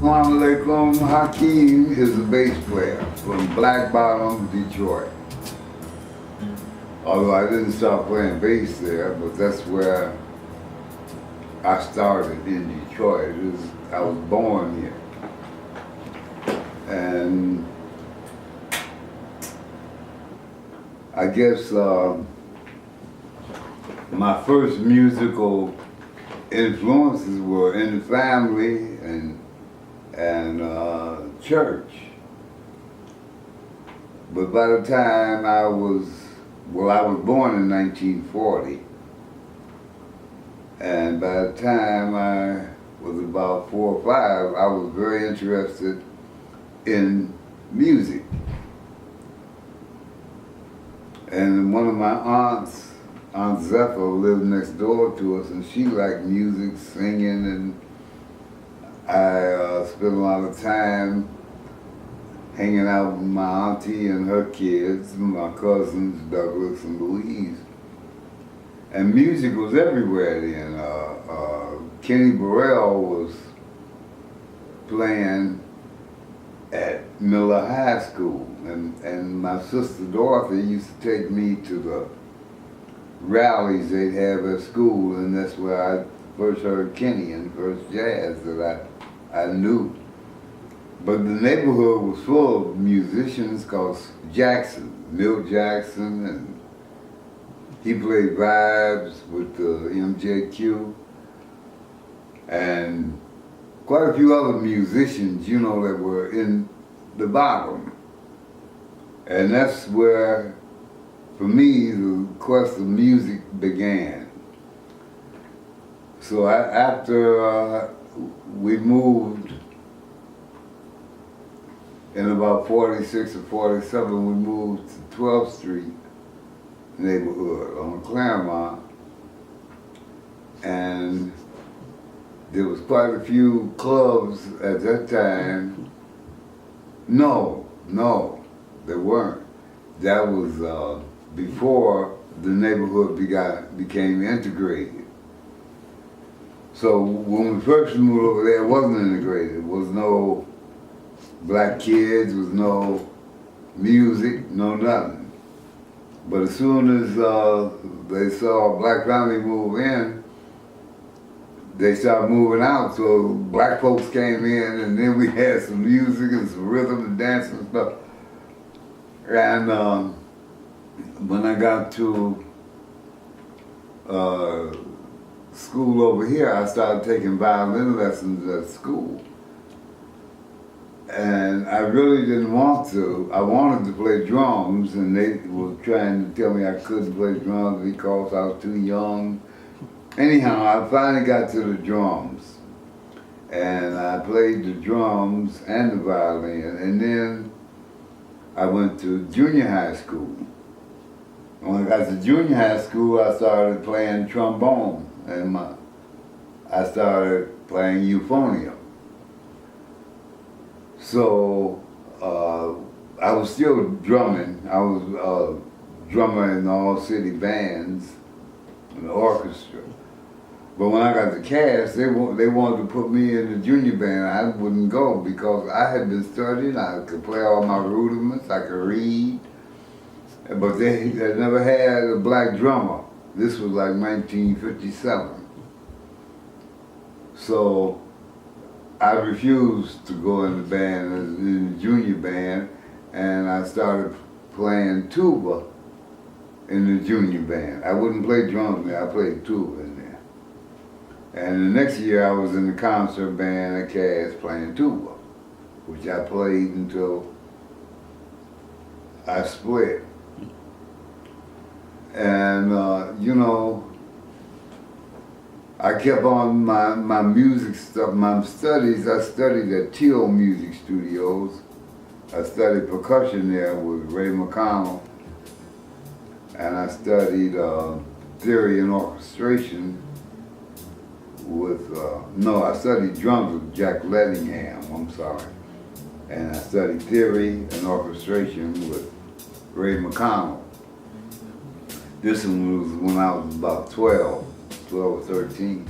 Assalamu alaikum. Hakim is a bass player from Black Bottom, Detroit. Although I didn't start playing bass there, but that's where I started in Detroit. I was born here. And I guess my first musical influences were in the family and church. But by the time I was born in 1940, and by the time I was about 4 or 5, I was very interested in music. And one of my aunts, Aunt Zephyr, lived next door to us, and she liked music, singing, and I spent a lot of time hanging out with my auntie and her kids, my cousins, Douglas and Louise. And music was everywhere then. Kenny Burrell was playing at Miller High School, and my sister Dorothy used to take me to the rallies they'd have at school, and that's where I first heard Kenny and first jazz that I knew. But the neighborhood was full of musicians called Jackson, Milt Jackson, and he played vibes with the MJQ, and quite a few other musicians, you know, that were in the bottom. And that's where, for me, the quest of music began. So after we moved in about 46 or 47, we moved to 12th Street neighborhood on Claremont, and there was quite a few clubs at that time. No, there weren't. That was before the neighborhood became integrated. So when we first moved over there, it wasn't integrated. There was no black kids, there was no music, no nothing. But as soon as they saw a black family move in, they started moving out. So black folks came in, and then we had some music and some rhythm and dance and stuff. And when I got to school over here, I started taking violin lessons at school. And I really didn't want to. I wanted to play drums, and they were trying to tell me I couldn't play drums because I was too young. Anyhow, I finally got to the drums, and I played the drums and the violin, and then I went to junior high school. When I got to junior high school, I started playing trombone, and I started playing euphonium. So I was still drumming. I was a drummer in all city bands and the orchestra. But when I got to Cass, they wanted to put me in the junior band. I wouldn't go because I had been studying. I could play all my rudiments. I could read. But they never had a black drummer. This was like 1957. So I refused to go in the band, in the junior band, and I started playing tuba in the junior band. I wouldn't play drums there, I played tuba in there. And the next year I was in the concert band at Cass playing tuba, which I played until I split. And you know, I kept on my music stuff, my studies. I studied at Teal Music Studios. I studied percussion there with Ray McConnell. And I studied theory and orchestration with, I studied drums with Jack Lettingham, I'm sorry. And I studied theory and orchestration with Ray McConnell. This one was when I was about 12 or 13.